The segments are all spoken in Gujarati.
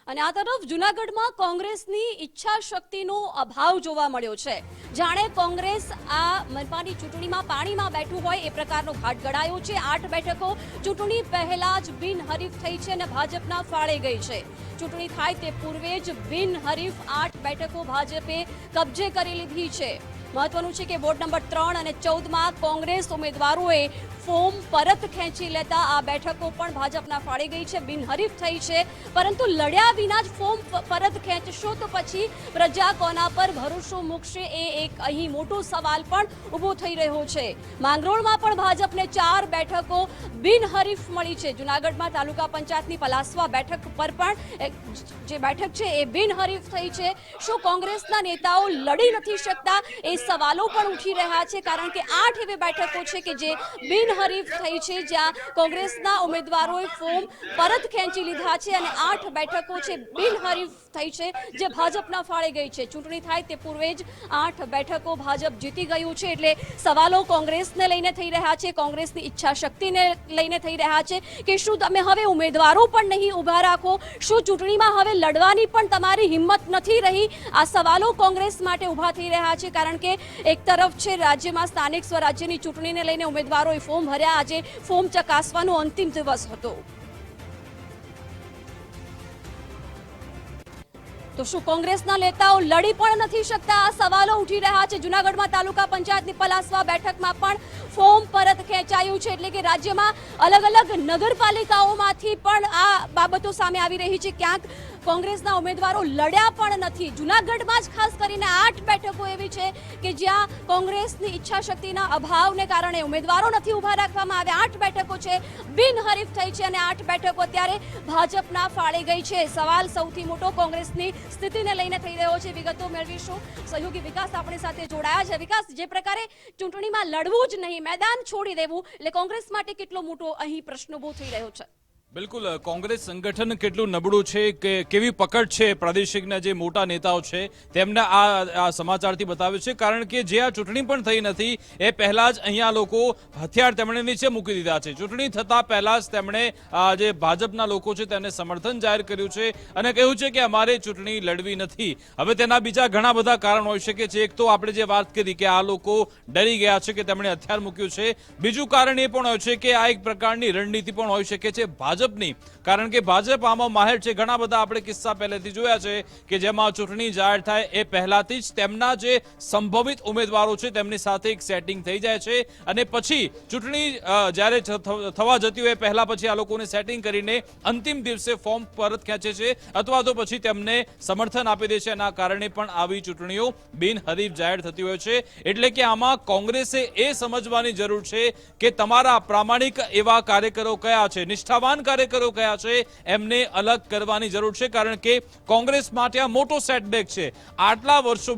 અને આ તરફ જૂનાગઢમાં કોંગ્રેસની ઈચ્છા શક્તિનો અભાવ જોવા મળ્યો છે। જાણે કોંગ્રેસ આ મનપાની ચૂંટણીમાં પાણીમાં બેઠું હોય એ પ્રકારનો ઘાટ ઘડાયો છે। 8 બેઠકો ચૂંટણી પહેલા જ બિનહરીફ થઈ છે અને ભાજપના ફાળે ગઈ છે। ચૂંટણી થાય તે પૂર્વે જ બિનહરીફ 8 બેઠકો ભાજપે કબજે કરી લીધી છે। મહત્વનું છે કે વોર્ડ નંબર 3 અને 14માં કોંગ્રેસ ઉમેદવારોએ ફોર્મ પરત ખેંચી લેતા આ બેઠકો પણ ભાજપના ફાળે ગઈ છે, બિનહરીફ થઈ છે। પરંતુ લડ્યા વિના જ ફોર્મ પરત ખેંચશો તો પછી પ્રજા કોના પર ભરોસો મૂકશે એ એક અહીં મોટો સવાલ પણ ઊભો થઈ રહ્યો છે। માંગરોળમાં પણ ભાજપને 4 બેઠકો બિનહરીફ મળી છે। જૂનાગઢમાં તાલુકા પંચાયતની પલાસવા બેઠક પર પણ જે બેઠક છે એ બિનહરીફ થઈ છે। શું કોંગ્રેસના નેતાઓ લડી નથી શકતા એ સવાલો પણ ઉઠી રહ્યા છે, કારણ કે 8 એવી બેઠકો છે કે જે બિનહરીફ થઈ છે, જ્યાં કોંગ્રેસના ઉમેદવારોએ ફોર્મ પરત ખેંચી લીધા છે અને 8 બેઠકો છે બિનહરીફ થઈ છે જે ભાજપના ફાળે ગઈ છે। ચૂંટણી થાય તે પૂર્વે જ 8 બેઠકો ભાજપ જીતી ગયું છે, એટલે સવાલો કોંગ્રેસને લઈને થઈ રહ્યા છે, કોંગ્રેસની ઈચ્છા શક્તિને લઈને થઈ રહ્યા છે કે શું તમે હવે ઉમેદવારો પણ નહીં ઊભા રાખો, શું ચૂંટણીમાં હવે લડવાની પણ તમારી હિંમત નથી રહી? આ સવાલો કોંગ્રેસ માટે ઊભા થઈ રહ્યા છે, કારણ કે એક તરફ છે રાજ્યમાં સ્થાનિક સ્વરાજ્યની ચૂંટણીને લઈને ઉમેદવારોએ ફોર્મ ભર્યા। આજે ફોર્મ ચકાસવાનો અંતિમ દિવસ હતો, તો શું કોંગ્રેસના નેતાઓ લડી પણ નથી શકતા? આ સવાલો ઉઠી રહ્યા છે। જૂનાગઢમાં તાલુકા પંચાયતની પલાસવા બેઠકમાં પણ ફોર્મ પરત ખેંચાયું છે, એટલે કે રાજ્યમાં અલગ અલગ નગરપાલિકાઓમાંથી પણ આ બાબતો સામે આવી રહી છે। ક્યાંક કોંગ્રેસના ઉમેદવારો લડ્યા પણ નથી। જૂનાગઢમાં જ ખાસ કરીને 8 બેઠકો એવી છે કે જ્યાં કોંગ્રેસની ઈચ્છા શક્તિના અભાવને કારણે ઉમેદવારો નથી ઊભા રાખવામાં આવ્યા। 8 બેઠકો છે બિનહરીફ થઈ છે અને 8 બેઠકો અત્યારે ભાજપના ફાળે ગઈ છે। સવાલ સૌથી મોટો કોંગ્રેસની સ્થિતિને લઈને થઈ રહ્યો છે। વિગતો મેળવીશું। સહયોગી વિકાસ આપણી સાથે જોડાયા છે। વિકાસ, જે પ્રકારે ચૂંટણીમાં લડવું જ નહીં, મેદાન છોડી દેવું, એટલે કોંગ્રેસ માટે કેટલો મોટો અહીં પ્રશ્ન ઊભો થઈ રહ્યો છે? બિલકુલ, કોંગ્રેસ સંગઠન કેટલું નબળું છે, કે કેવી પકડ છે પ્રાદેશિકના જે મોટા નેતાઓ છે તેમને આ સમાચારથી બતાવે છે, કારણ કે જે આ ચૂંટણી પણ થઈ નથી એ પહેલા જ અહીંયા લોકો હથિયાર તેમણે નીચે મૂકી દીધા છે। ચૂંટણી થતા પહેલા જ તેમણે જે ભાજપના લોકો છે તેને સમર્થન જાહેર કર્યું છે અને કહ્યું છે કે અમારે ચૂંટણી લડવી નથી। હવે તેના બીજા ઘણા બધા કારણ હોઈ શકે છે। એક તો આપણે જે વાત કરી કે આ લોકો ડરી ગયા છે કે તેમણે હથિયાર મૂક્યું છે, બીજું કારણ એ પણ હોય છે કે આ એક પ્રકારની રણનીતિ પણ હોઈ શકે છે ભાજપની, કારણ કે ભાજપ આમાં માહેર છે। ઘણા બધા આપણે કિસ્સા પહેલેથી જોયા છે કે જેમાં ચૂંટણી જાહેર થાય એ પહેલાથી જ તેમના જે સંભવિત ઉમેદવારો છે તેમની સાથે એક સેટિંગ થઈ જાય છે અને પછી ચૂંટણી જ્યારે થવા જતી હોય પહેલા પછી આ લોકોને સેટિંગ કરીને અંતિમ દિવસે ફોર્મ પરત ખેંચે છે અથવા તો પછી તેમને સમર્થન આપી દે છે। એના કારણે પણ આવી ચૂંટણીઓ બિનહરીફ જાહેર થતી હોય છે। એટલે કે આમાં કોંગ્રેસે એ સમજવાની જરૂર છે કે તમારા પ્રામાણિક એવા કાર્યકરો કયા છે, નિષ્ઠાવાન કાર્યકરો કયા છે, એમને અલગ કરવાની જરૂર છે, કારણ કે કોંગ્રેસ માટે આ મોટો સેટબેક છે। આટલા વર્ષો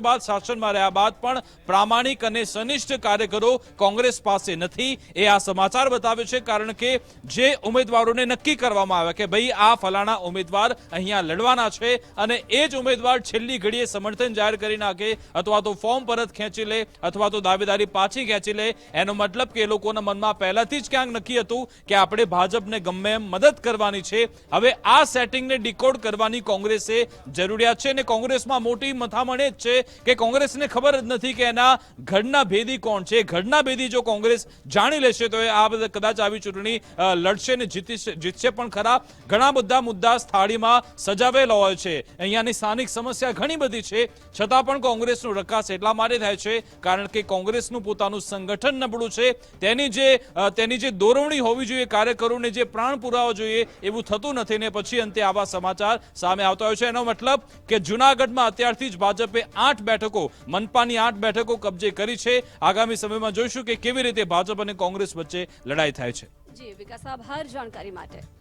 બાદ શાસનમાં રહ્યા બાદ પણ પ્રામાણિક અને સનિષ્ઠ કાર્યકરો કોંગ્રેસ પાસે નથી, એ આ સમાચાર બતાવે છે। કારણ કે જે ઉમેદવારોને નક્કી કરવામાં આવ્યા કે ભાઈ આ ફલાણા ઉમેદવાર અહીંયા લડવાના છે અને એ જ ઉમેદવાર છેલ્લી ઘડીએ સમર્થન જાહેર કરી નાખે અથવા તો ફોર્મ પરત ખેંચી લે અથવા તો દાવેદારી પાછી ખેંચી લે, એનો મતલબ કે એ લોકોના મનમાં પહેલાથી જ ક્યાંક નક્કી હતું કે આપણે ભાજપને ગમે એમ મદદ કરવાની છે। હવે આ સેટિંગને ડીકોડ કરવાની કોંગ્રેસે જરૂરિયાત છે અને કોંગ્રેસમાં મોટી મથામણ એ જ છે કે કોંગ્રેસને ખબર જ નથી કે એના ઘડના ભેદી કોણ છે। ઘડના ભેદી જો કોંગ્રેસ જાણી લેશે તો આ બધા કદાચ આવી ચૂંટણી લડશે ને જીતશે પણ ખરા। ઘણા બધા મુદ્દા થાળીમાં સજાવેલા હોય છે, અહીંયાની સ્થાનિક સમસ્યા ઘણી બધી છે, છતાં પણ કોંગ્રેસનું રકાસ એટલા માટે થાય છે કારણ કે કોંગ્રેસનું પોતાનું સંગઠન નબળું છે। તેની જે દોરવણી હોવી જોઈએ, કાર્યકરોને જે પ્રાણ પુરાવો જોઈએ એવું થતું નથી ને પછી અંતે આવા સમાચાર સામે આવતા હોય છે। એનો મતલબ કે જૂનાગઢમાં અત્યારથી જ ભાજપે 8 બેઠકો, મનપાની 8 બેઠકો કબજે કરી છે। આગામી સમયમાં જોઈશું કે કેવી રીતે ભાજપ અને કોંગ્રેસ વચ્ચે લડાઈ થાય છે। જી વિકાસ, આભાર જાણકારી માટે।